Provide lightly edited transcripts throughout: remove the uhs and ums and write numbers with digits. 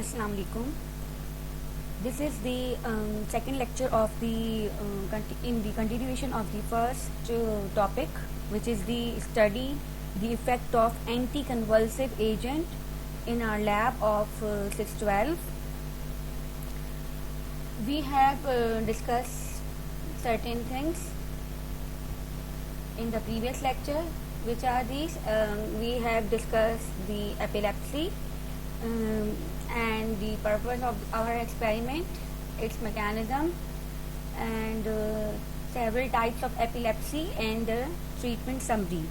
Assalamu alaikum. This is the second lecture of the in the continuation of the first topic, which is the study the effect of anticonvulsive agent in our lab of 612. We have discussed certain things in the previous lecture, which are these. We have discussed the epilepsy and the purpose of our experiment, its mechanism, and several types of epilepsy and treatment summary.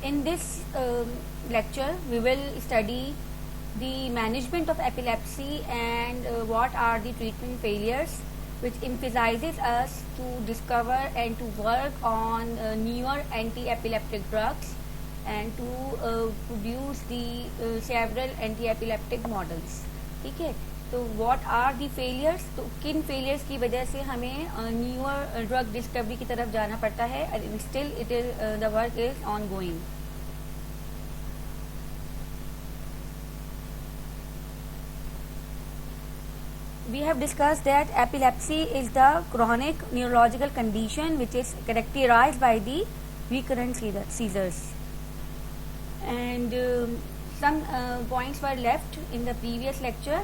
In this lecture, we will study the management of epilepsy and what are the treatment failures, which emphasizes us to discover and to work on newer anti-epileptic drugs and to produce the several anti-epileptic models. ठीक है, तो what are the failures? तो किन failures की वजह से हमें newer drug discovery की तरफ जाना पड़ता है, and still it is the work is ongoing. We have discussed that epilepsy is the chronic neurological condition which is characterized by the recurrent seizures. And some points were left in the previous lecture.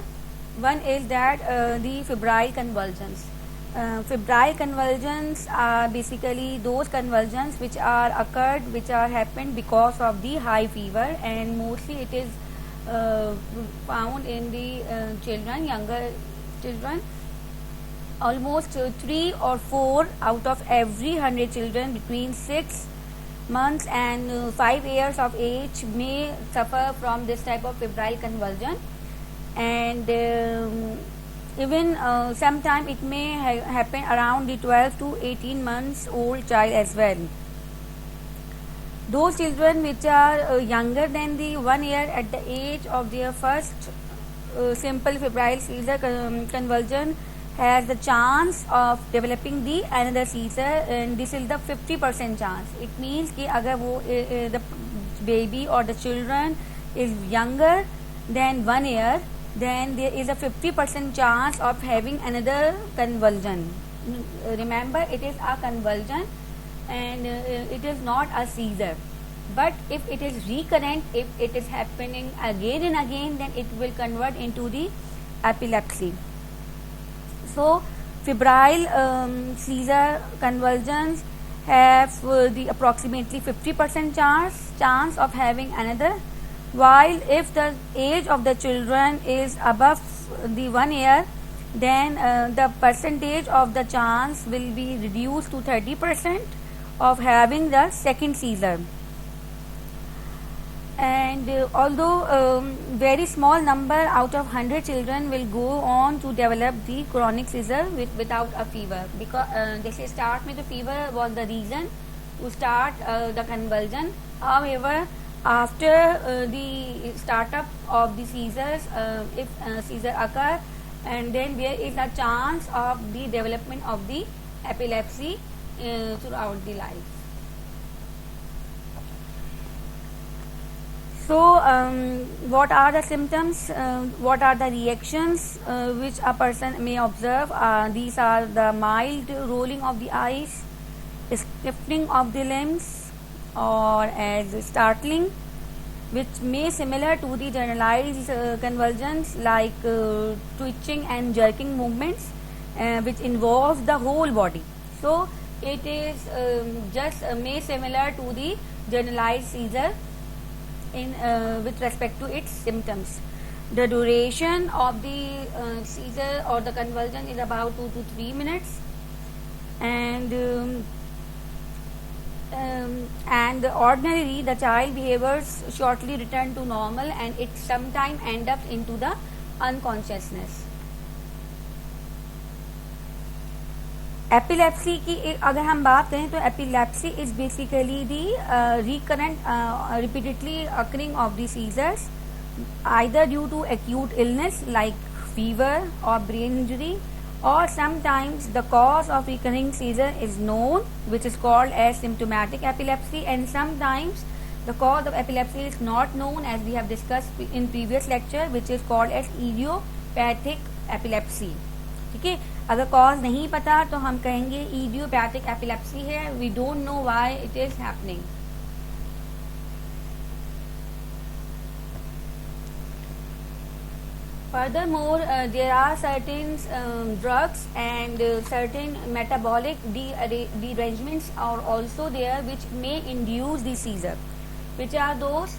One is that the febrile convulsions. Febrile convulsions are basically those convulsions which are happened because of the high fever, and mostly it is found in the younger children. Almost 3 or 4 out of every 100 children between 6 months and 5 years of age may suffer from this type of febrile convulsion, and even sometime it may happen around the 12 to 18 months old child as well. Those children which are younger than the 1 year at the age of their first simple febrile seizure convulsion has the chance of developing the another seizure, and this is the 50% chance. It means कि अगर वो the baby or the children is younger than 1 year, then there is a 50% chance of having another convulsion. Remember, it is a convulsion and it is not a seizure. But if it is recurrent, if it is happening again and again, then it will convert into the epilepsy. So, febrile seizure convulsions have the approximately 50% chance of having another, while if the age of the children is above the 1 year, then the percentage of the chance will be reduced to 30% of having the second seizure. And although very small number out of 100 children will go on to develop the chronic seizure without a fever, because जैसे start में the fever was the reason to start the convulsion. However, after the startup of the seizures, if seizure occur, and then there is a chance of the development of the epilepsy throughout the life. So, what are the symptoms? What are the reactions which a person may observe? These are the mild rolling of the eyes, stiffening of the limbs, or as startling, which may similar to the generalized convulsions like twitching and jerking movements, which involves the whole body. So, it is just may similar to the generalized seizure in with respect to its symptoms. The duration of the seizure or the convulsion is about 2 to 3 minutes, and ordinarily the child behaviors shortly return to normal, and it sometimes end up into the unconsciousness. Epilepsy की अगर हम बात करें तो epilepsy is basically the recurrent repeatedly occurring of the seizures, either due to acute illness like fever or brain injury, or sometimes the cause of recurring seizure is known, which is called as symptomatic epilepsy, and sometimes The cause of epilepsy is not known, as we have discussed in previous lecture, which is called as idiopathic epilepsy. ठीक है, अगर cause नहीं पता तो हम कहेंगे idiopathic epilepsy है. We don't know why it is happening. Furthermore, there are certain drugs and certain metabolic derangements are also there which may induce the seizure. Which are those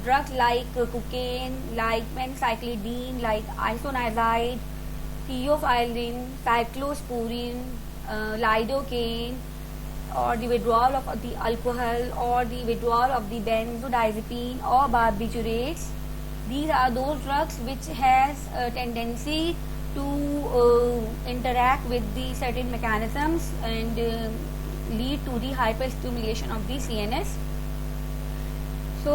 drugs like cocaine, like phencyclidine, like isoniazid, theophylline, cyclosporine, lidocaine, or the withdrawal of the alcohol, or the withdrawal of the benzodiazepine or barbiturates. These are those drugs which has a tendency to interact with the certain mechanisms and lead to the hyperstimulation of the CNS. So,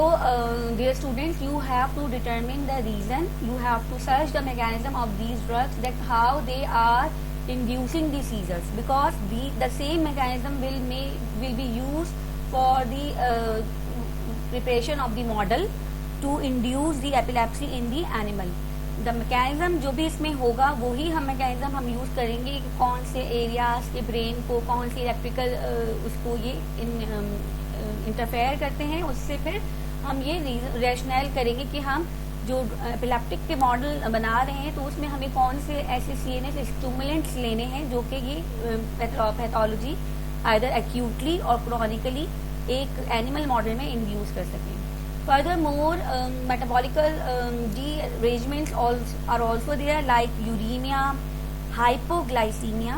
dear students, you have to determine the reason. You have to search the mechanism of these drugs, that how they are inducing the seizures, because the same mechanism will be used for the preparation of the model to induce the epilepsy in the animal. The mechanism जो भी इसमें होगा वही हम mechanism हम use करेंगे कि कौन से एरियाज के ब्रेन को कौन सी इलेक्ट्रिकल उसको ये इंटरफेयर करते हैं, उससे फिर हम ये रैशनल करेंगे कि हम जो एपिलेप्टिक के मॉडल बना रहे हैं तो उसमें हमें कौन से ऐसे CNS स्टिमुलेंट्स लेने हैं जो कि ये पैथोलॉजी आइदर एक्यूटली और क्रॉनिकली एक एनिमल मॉडल में इंड्यूस कर सकें. Furthermore, metabolical derangements are also there, like uremia, hypoglycemia,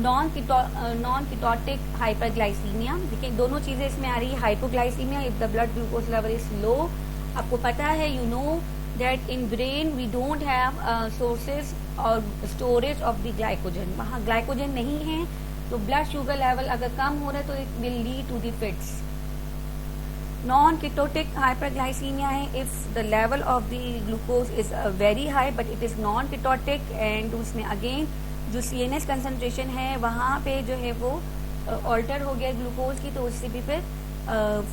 non-ketotic hyperglycemia. देखिए दोनों चीज़ें इसमें आ रही है. hypoglycemia, if the blood glucose level is low. आपको पता है, you know that in brain we don't have sources or storage of the glycogen. वहाँ glycogen नहीं है, तो blood sugar level अगर कम हो रहा है तो it will lead to the fits. Non-ketotic hyperglycemia है if the level of the glucose is very high but it is non-ketotic, and उसमें again जो CNS concentration है वहाँ पे जो है वो alter हो गया ग्लूकोज की, तो उससे भी फिर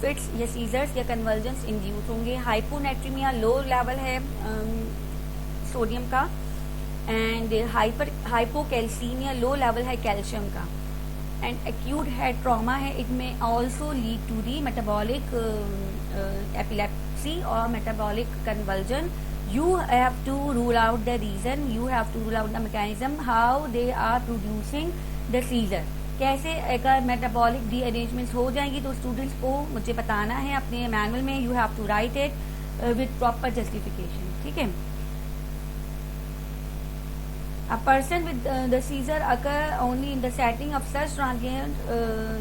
फिट्स या सीजर्स या कन्वर्जन्स इंड्यूस होंगे. हाइपोनेट्रीमिया, लो लेवल है सोडियम का, एंड हाइपोकैल्सीमिया, लो लेवल है कैल्शियम का. And acute head trauma है, it may also lead to the metabolic epilepsy or metabolic convulsion. You have to rule out the reason, you have to rule out the mechanism how they are producing the seizure. कैसे अगर metabolic dearrangements हो जाएंगी तो students को मुझे बताना है अपने मैनुअल में. You have to write it with proper justification. ठीक है. A person with the seizure occur only in the setting of such transient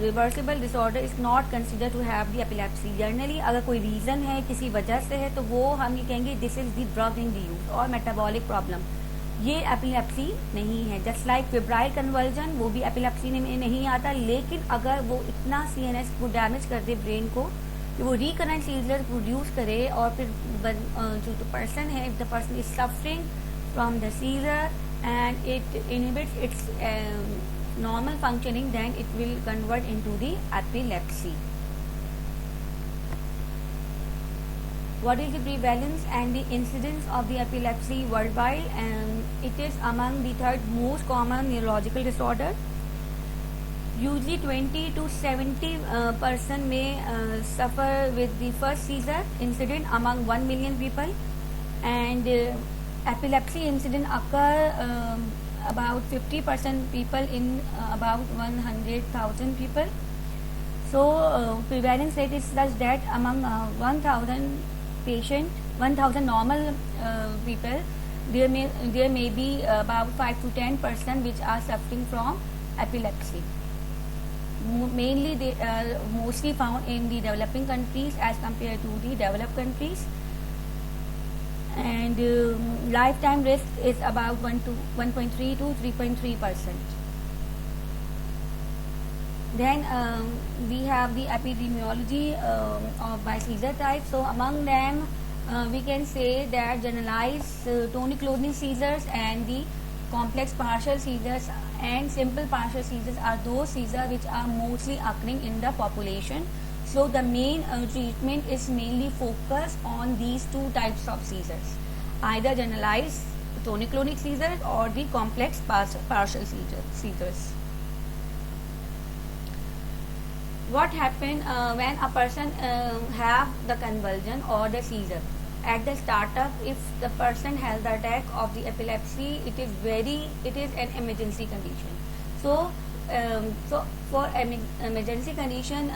reversible disorder is not considered to have the epilepsy. Generally अगर कोई reason है किसी वजह से है तो वो हम ये कहेंगे this is the drug induced और metabolic problem. ये epilepsy नहीं है. Just like febrile convulsion, वो भी epilepsy में नहीं आता, लेकिन अगर वो इतना CNS को डैमेज कर दे ब्रेन को कि वो recurrent seizure प्रोड्यूस करे और फिर जो पर्सन है, if the person is suffering from the seizure and it inhibits its normal functioning, then it will convert into the epilepsy. What is the prevalence and the incidence of the epilepsy worldwide? It is among the third most common neurological disorder. Usually 20 to 70% may suffer with the first seizure incident among 1 million people, and epilepsy incident occur about 50% people in about 100,000 people. So prevalence rate is such that among 1,000 patient, 1,000 normal people, there may be about 5 to 10% which are suffering from epilepsy. Mainly they are mostly found in the developing countries as compared to the developed countries. And lifetime risk is about 1.3 to 3.3%. Then we have the epidemiology of by seizure type. So among them we can say that generalized tonic-clonic seizures and the complex partial seizures and simple partial seizures are those seizures which are mostly occurring in the population. So the main treatment is mainly focused on these two types of seizures, either generalized tonic-clonic seizures or the complex partial seizures. What happens when a person have the convulsion or the seizure? At the startup, if the person has the attack of the epilepsy, it is an emergency condition. So for emergency condition,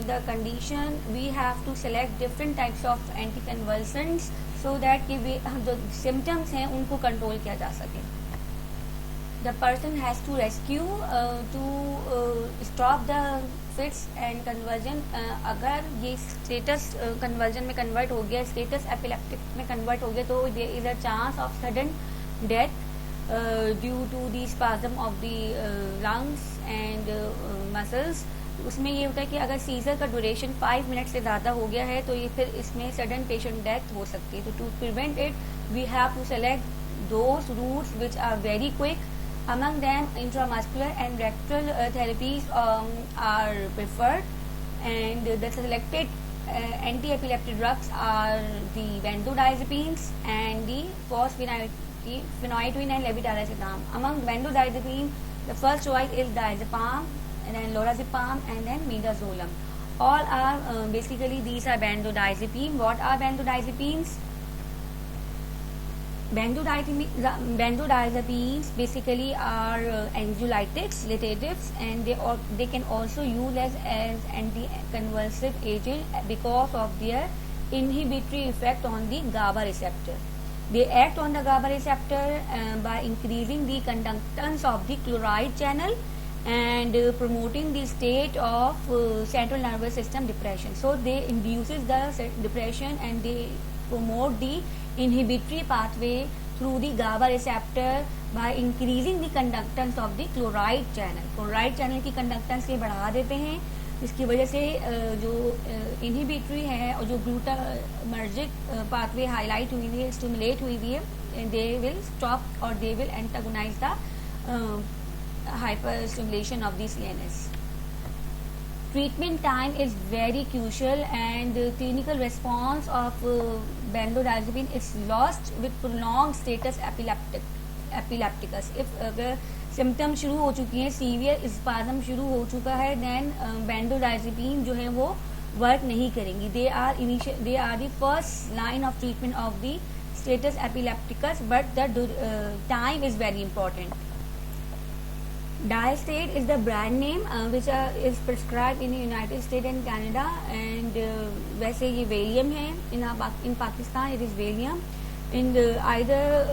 the condition we have to select different types of anticonvulsants so that कि वे जो symptoms हैं उनको control किया जा सके. The person has to rescue to stop the fits and conversion. अगर ये status conversion में convert हो गया, status epileptic में convert हो गया, तो there is a chance of sudden death due to the spasm of the lungs and muscles. उसमें ये होता है कि अगर सीजर का ड्यूरेशन 5 मिनट से ज़्यादा हो गया है तो ये फिर इसमें सडन पेशेंट डेथ हो सकती है. तो to prevent it we have to select those routes which are very quick. Among them, intramuscular and rectal therapies are preferred, and the selected anti-epileptic drugs are the benzodiazepines and the phosphoenolidine and levetiracetam. Among benzodiazepine, the first choice is diazepam, and then lorazepam, and then midazolam. All are basically these are benzodiazepine. What are benzodiazepines? Benzodiazepines basically are anxiolytics, sedatives, and they can also use as anticonvulsive agent because of their inhibitory effect on the GABA receptor. They act on the GABA receptor by increasing the conductance of the chloride channel and promoting the state of central nervous system depression. So they induces the depression and they promote the inhibitory pathway through the GABA receptor by increasing the conductance of the chloride channel. Chloride channel की conductance ये बढ़ा देते हैं, इसकी वजह से जो inhibitory है और जो glutamatergic pathway highlight हुई है, stimulate हुई है, they will stop or they will antagonize the hyperstimulation of the CNS. Treatment time is very crucial and clinical response of benzodiazepine is lost with prolonged status epilepticus. If अगर symptom शुरू हो चुकी हैं, severe spasm शुरू हो चुका है, then benzodiazepine जो है वो work नहीं करेंगी. They are the first line of treatment of the status epilepticus, but the time is very important. Diastate is the brand name which is prescribed in the United States and Canada, and वैसे ये Valium है in Pakistan. It is Valium in either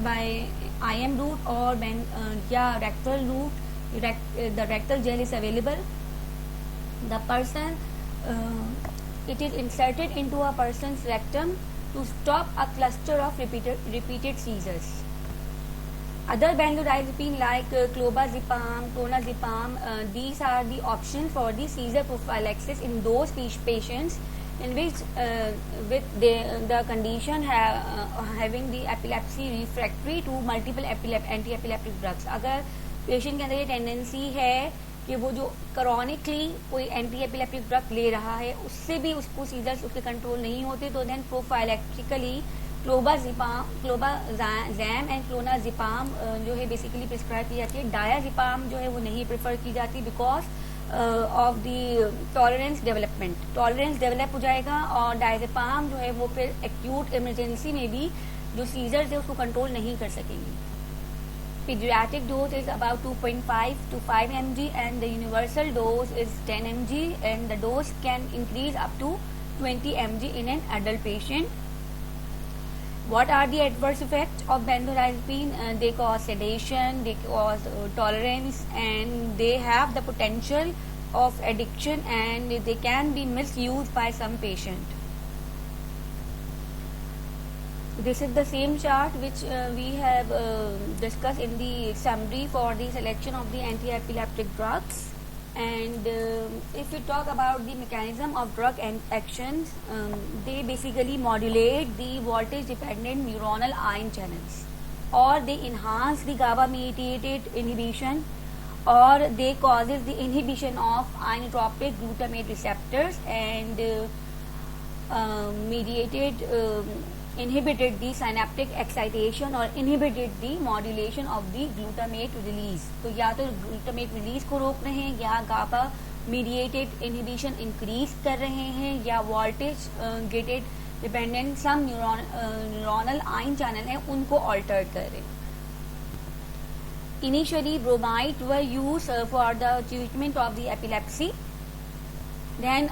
by IM route or rectal route. The rectal gel is available. The person it is inserted into a person's rectum to stop a cluster of repeated seizures. Other benzodiazepine like clobazepam, clonazepam, these are the options for the seizure prophylaxis in those patients in which with the condition having the epilepsy refractory to multiple anti-epileptic drugs. अगर patient के अंदर ये tendency है कि वो जो chronically कोई anti-epileptic drug ले रहा है उससे भी उसको seizures उसके control नहीं होते, तो then prophylactically clobazam and clonazepam जो है बेसिकली प्रिस्क्राइब की जाती है. डायाजिपाम जो है वो नहीं प्रेफर की जाती because of the tolerance develop हो जाएगा, और डायाजिपाम जो है वो फिर एक्यूट इमरजेंसी में भी जो सीजर्स है उसको कंट्रोल नहीं कर सकेंगी. Pediatric dose is about 2.5 to 5 mg and the universal dose is 10 mg, and the dose can increase up to 20 mg in an adult patient. What are the adverse effects of benzodiazepine? They cause sedation, they cause tolerance, and they have the potential of addiction, and they can be misused by some patient. This is the same chart which we have discussed in the summary for the selection of the anti-epileptic drugs. And if we talk about the mechanism of drug actions, they basically modulate the voltage dependent neuronal ion channels, or they enhance the GABA mediated inhibition, or they causes the inhibition of inotropic glutamate receptors and inhibited the synaptic excitation or inhibited the modulation of the glutamate release. तो या तो glutamate release को रोक रहे हैं या GABA mediated inhibition increase कर रहे हैं या voltage gated dependent some neuronal ion channel है उनको altered कर रहे हैं. Initially bromides were used for the treatment of the epilepsy. Then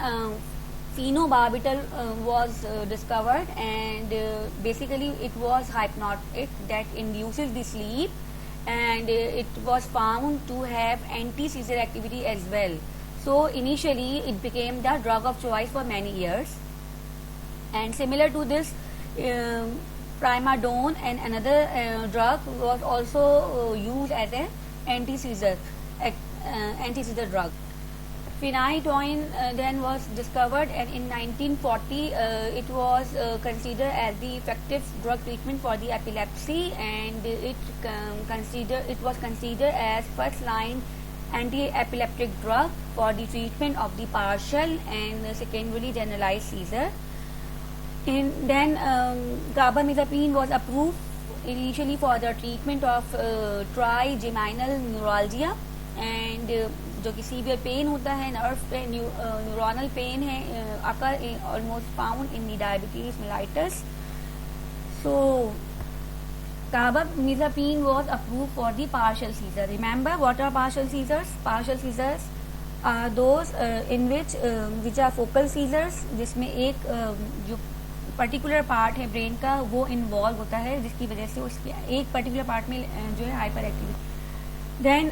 phenobarbital was discovered, and basically it was hypnotic that induces the sleep, and it was found to have anti-seizure activity as well. So initially it became the drug of choice for many years, and similar to this Primadone and another drug was also used as an anti-seizure drug. Phenytoin then was discovered, and in 1940 it was considered as the effective drug treatment for the epilepsy, and it was considered as first line anti-epileptic drug for the treatment of the partial and secondary generalized seizure. And then carbamazepine was approved initially for the treatment of trigeminal neuralgia, and जो कि severe pain होता है, nerve पे neuronal pain है, occur almost found in the diabetes mellitus. So carbamazepine was approved for the partial seizure. Remember what are partial seizures? Partial seizures are those in which are focal seizures, जिसमें एक जो particular part है brain का वो involve होता है, जिसकी वजह से उसके एक पर्टिकुलर पार्ट में जो है hyperactivity. Then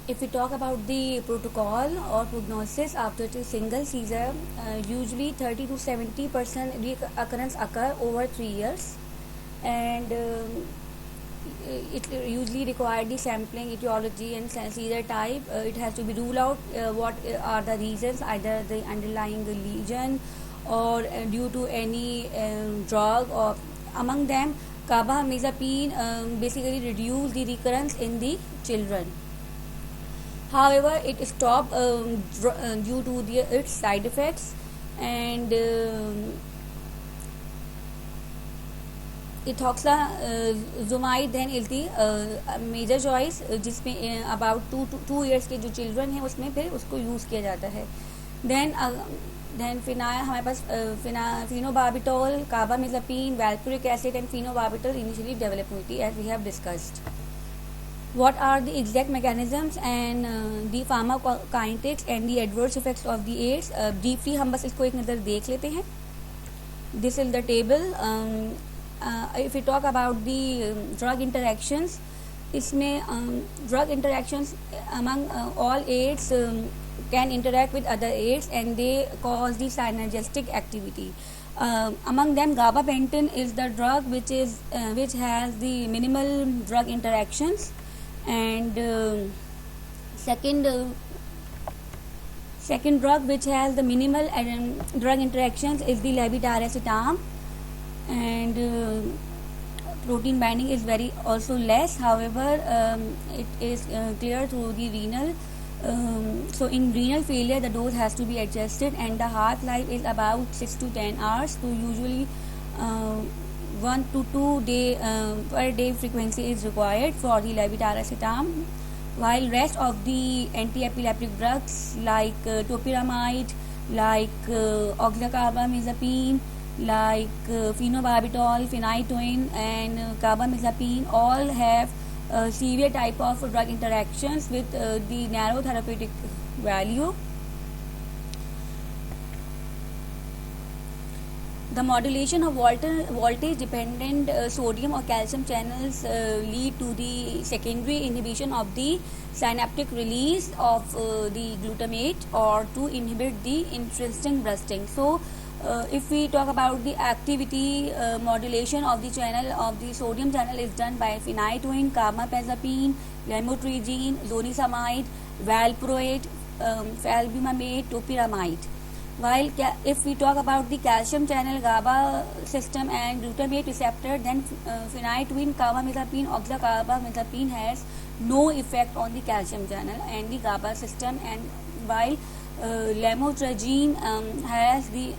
if we talk about the protocol or prognosis after a single seizure, usually 30 to 70% reoccurrence occur over 3 years, and it usually requires the sampling, etiology and seizure type. It has to be ruled out what are the reasons, either the underlying lesion or due to any drug, or among them carbamazepine basically reduce the recurrence in the children. However, it stopped due to its side effects, and ethoxazomide then is the major choice, जिसमें about 2 years के जो children हैं उसमें फिर उसको use किया जाता है. Then हमारे पास phenobarbital, carbamazepine, valproic acid and phenobarbital initially developed हुई थी, as we have discussed. What are the exact mechanisms and the pharmacokinetics and the adverse effects of the AIDS? Briefly हम बस इसको एक नज़र देख लेते हैं. This is the table. If we talk about the drug interactions, इसमें drug interactions among all AIDS can interact with other AIDS and they cause the synergistic activity. Among them, gabapentin is the drug which has the minimal drug interactions, and second drug which has the minimal drug interactions is the levetiracetam, and protein binding is very also less. However, it is clear through the renal. So in renal failure the dose has to be adjusted, and the half life is about 6 to 10 hours. So usually 1 to 2 day per day frequency is required for the levetiracetam, while rest of the anti-epileptic drugs like topiramate, like oxcarbazepine, like phenobarbital, phenytoin and carbamazepine all have severe type of drug interactions with the narrow therapeutic value. The modulation of voltage-dependent sodium or calcium channels lead to the secondary inhibition of the synaptic release of the glutamate, or to inhibit the intrinsic bursting. So, if we talk about the activity, modulation of the channel of the sodium channel is done by phenytoin, carbamazepine, lamotrigine, zonisamide, valproate, felbamate, topiramate. While if we talk about the calcium channel GABA system and glutamate receptor, then phenytoin, carbamazepine, oxacarbamazepine has no effect on the calcium channel and the GABA system, and while lamotrigine has the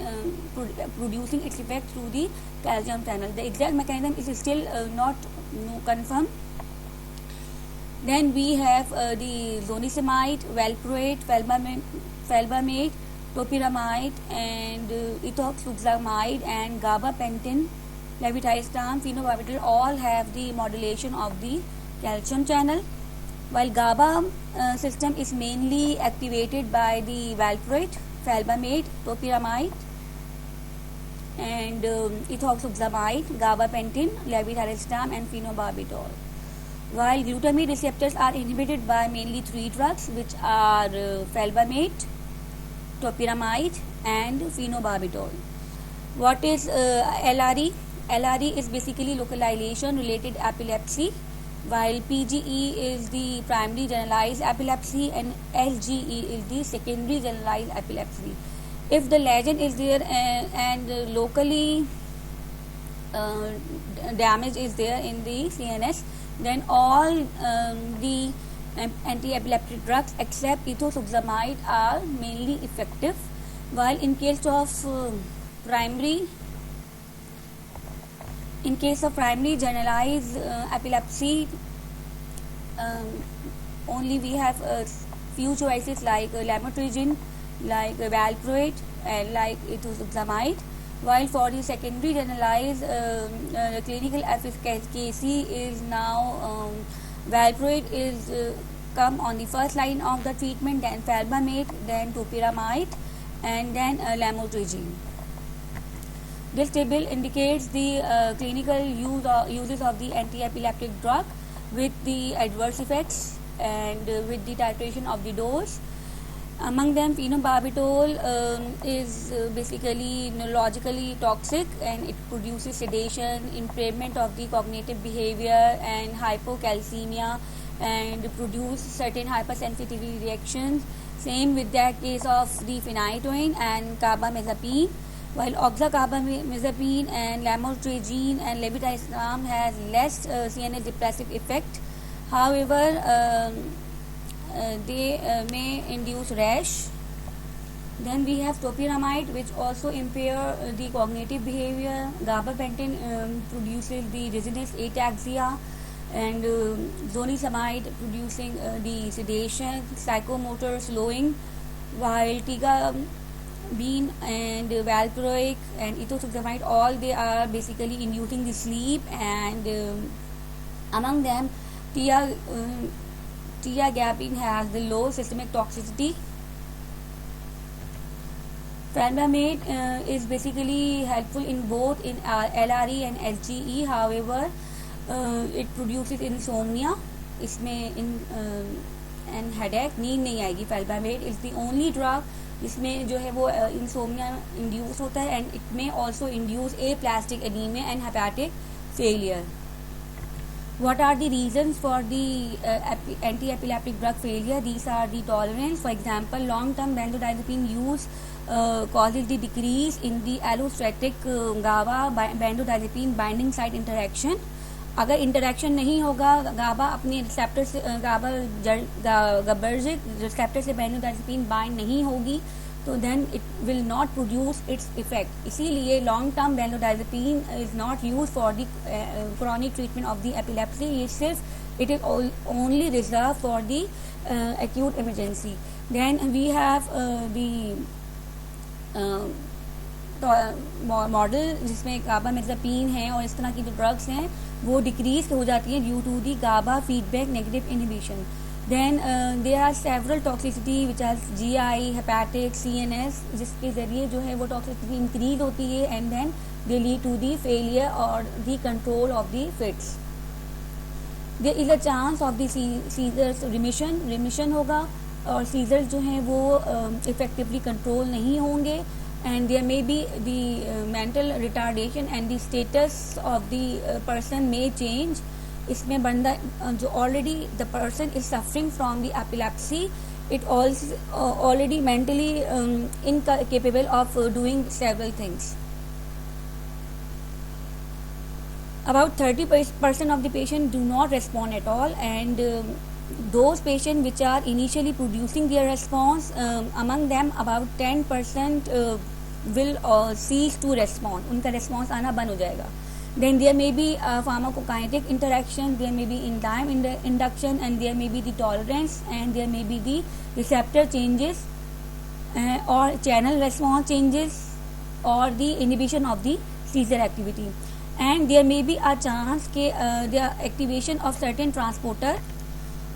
producing its effect through the calcium channel. The exact mechanism is still not confirmed. Then we have the zonisamide, valproate, felbamate, topiramate, and ethoxyzamide, and gabapentin, levetiracetam, phenobarbital all have the modulation of the calcium channel, while GABA system is mainly activated by the valproate, felbamate, topiramate, and ethoxyzamide, gabapentin, levetiracetam, and phenobarbital. While glutamate receptors are inhibited by mainly three drugs, which are felbamate, topiramate, and phenobarbital. What is LRE? LRE is basically localization related epilepsy, while PGE is the primary generalized epilepsy and SGE is the secondary generalized epilepsy. If the lesion is there and locally damage is there in the CNS, then all the anti-epileptic drugs except ethoxyzamide are mainly effective, while in case of primary generalized epilepsy, only we have few choices like lamotrigine, like valproate, and like ethoxyzamide, while for the secondary generalized clinical efficacy is now valproate is come on the first line of the treatment, then felbamate, then topiramate, and then lamotrigine. This table indicates the clinical uses of the anti-epileptic drug with the adverse effects and with the titration of the dose. Among them, phenobarbital is basically neurologically toxic, and it produces sedation, impairment of the cognitive behavior, and hypocalcemia, and produce certain hypersensitivity reactions. Same with that case of the phenytoin and carbamazepine, while oxacarbamazepine and lamotrigine and levetiracetam has less CNS depressive effect. However, they may induce rash. Then we have topiramate, which also impair the cognitive behavior. Gabapentin produces the dizziness, ataxia, and zonisamide producing the sedation, psychomotor slowing, while tigabine and valproic and ethoxyzamide, all they are basically inducing the sleep, and among them tiagabine has the low systemic toxicity. Felbamate is basically helpful in both in LRE and SGE. However, it produces insomnia, इसमें and headache, नींद नहीं आएगी. Felbamate is the only drug जिसमें जो है वो insomnia induce होता है, and it may also induce aplastic anemia and hepatic failure. What are the reasons for the anti-epileptic drug failure? These are the tolerance. For example, long-term benzodiazepine use causes the decrease in the allostatic GABA benzodiazepine binding site interaction. अगर interaction नहीं होगा, GABA अपने receptor से GABAergic receptor से benzodiazepine bind नहीं होगी, तो then it will not produce its effect. इसीलिए long term benzodiazepine is not use for the chronic treatment of the epilepsy. ये सिर्फ it is only reserve for the acute emergency. Then we have the model जिसमें carbamazepine है और इस तरह की जो ड्रग्स हैं वो डिक्रीज हो जाती हैं due to the GABA feedback negative inhibition. Then there are several toxicity which are GI, hepatic, CNS, जिसके ज़रिए जो है वो toxicity increase होती है and then they lead to the failure or the control of the fits. There is a chance of the seizures remission होगा और seizures जो हैं वो effectively control नहीं होंगे and there may be the mental retardation and the status of the person may change. इसमें बंदा जो already the person is suffering from the epilepsy it already mentally incapable of doing several things. About 30% of the patient do not respond at all, and those patients which are initially producing their response, among them about 10% will cease to respond. उनका response आना बंद हो जाएगा. Then there may be pharmacokinetic interaction, there may be enzyme induction, and there may be the tolerance, and there may be the receptor changes or channel response changes or the inhibition of the seizure activity. And there may be a chance that the activation of certain transporter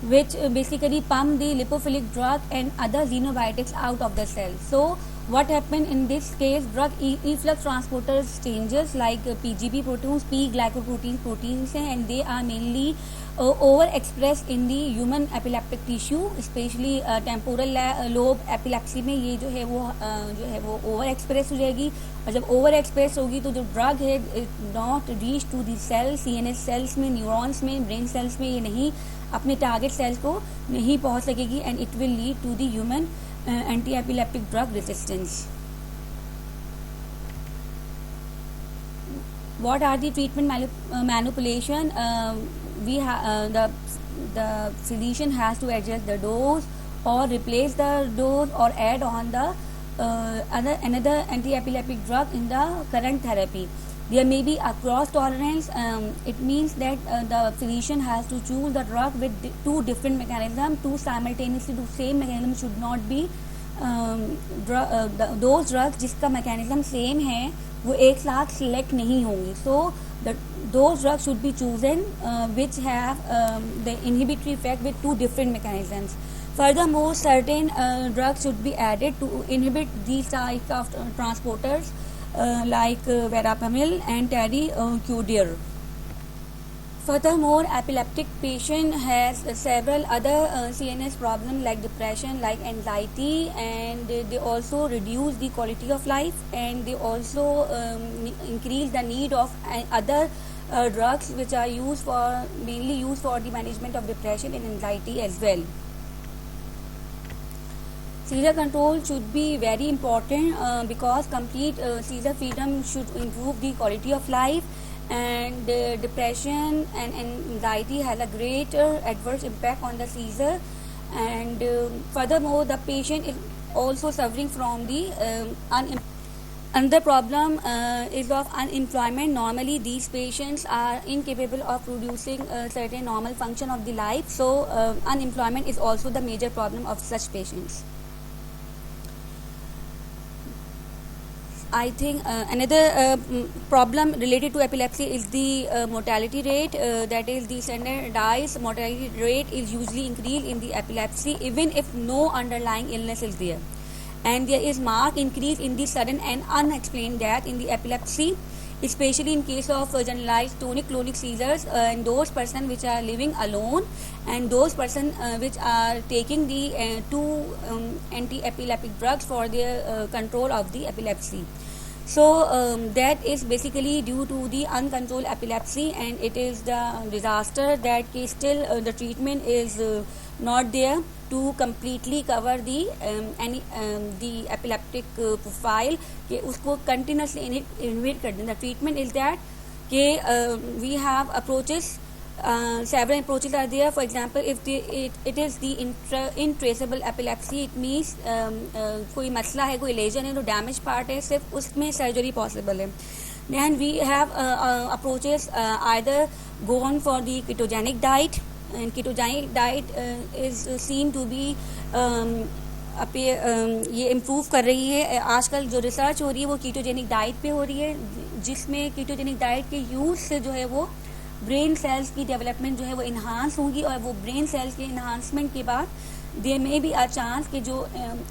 which basically pump the lipophilic drug and other xenobiotics out of the cell. So what happened in this case, drug efflux transporters changes like PGP proteins, P-glycoproteins हैं, and they are mainly overexpressed in the human epileptic tissue, especially temporal lobe epilepsy में ये जो है वो overexpress हो जाएगी. और जब overexpress होगी तो जो drug है not reach to the cell, CNS cells में, neurons में, brain cells में ये नहीं अपने target cells को नहीं पहुंच सकेगी and it will lead to the human anti-epileptic drug resistance. What are the treatment manipulation? The physician has to adjust the dose or replace the dose or add on the another anti-epileptic drug in the current therapy. There may be a cross tolerance. It means that the physician has to choose the drug with two different mechanisms. Two simultaneously the same mechanism should not be. Those drugs जिसका mechanism same है वो एक साथ select नहीं होंगी. So those drugs should be chosen which have the inhibitory effect with two different mechanisms. Furthermore, certain drugs should be added to inhibit these types of transporters. Like verapamil and tericudir. Furthermore, epileptic patient has several other CNS problems like depression, like anxiety, and they also reduce the quality of life, and they also increase the need of other drugs which are mainly used for the management of depression and anxiety as well. Seizure control should be very important because complete seizure freedom should improve the quality of life, and depression and anxiety has a greater adverse impact on the seizure, and furthermore the patient is also suffering from the another problem is of unemployment. Normally these patients are incapable of producing a certain normal function of the life, so unemployment is also the major problem of such patients. I think another problem related to epilepsy is the mortality rate. That is, the standardized mortality rate is usually increased in the epilepsy even if no underlying illness is there. And there is marked increase in the sudden and unexplained death in the epilepsy, especially in case of generalized tonic-clonic seizures and those persons which are living alone, and those persons which are taking the two anti-epileptic drugs for their control of the epilepsy. So that is basically due to the uncontrolled epilepsy, and it is the disaster that still the treatment is not there to completely cover the epileptic profile कि उसको continuously inhibit कर दें. The treatment is that कि we have approaches. Several approaches are there. For example, if it is the intraceable epilepsy, it means कोई मसला है, कोई lesion है, तो डैमेज पार्ट है, सिर्फ उसमें सर्जरी पॉसिबल है. Then we have approaches either go on for the ketogenic diet, and ketogenic diet is seen to be ये इम्प्रूव कर रही है। आजकल जो रिसर्च हो रही है वो कीटोजेनिक डाइट पे हो रही है, जिसमें कीटोजेनिक डाइट के यूज से जो है वो ब्रेन सेल्स की डेवलपमेंट जो है वो इन्हांस होगी, और वो ब्रेन सेल्स के इन्हांसमेंट के बाद there may be a chance कि जो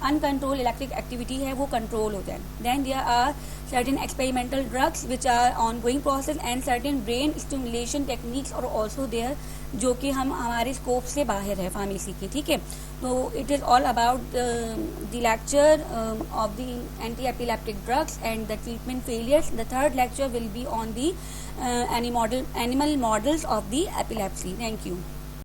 अनकंट्रोल इलेक्ट्रिक एक्टिविटी है वो कंट्रोल हो जाए। Then there are certain experimental drugs which are ongoing process and certain brain stimulation techniques और ऑल्सो देयर, जो कि हमारे स्कोप से बाहर है फार्मेसी की, ठीक है। तो it is all about the lecture of the anti epileptic drugs and the treatment failures. The third lecture will be on the animal models of the epilepsy. Thank you.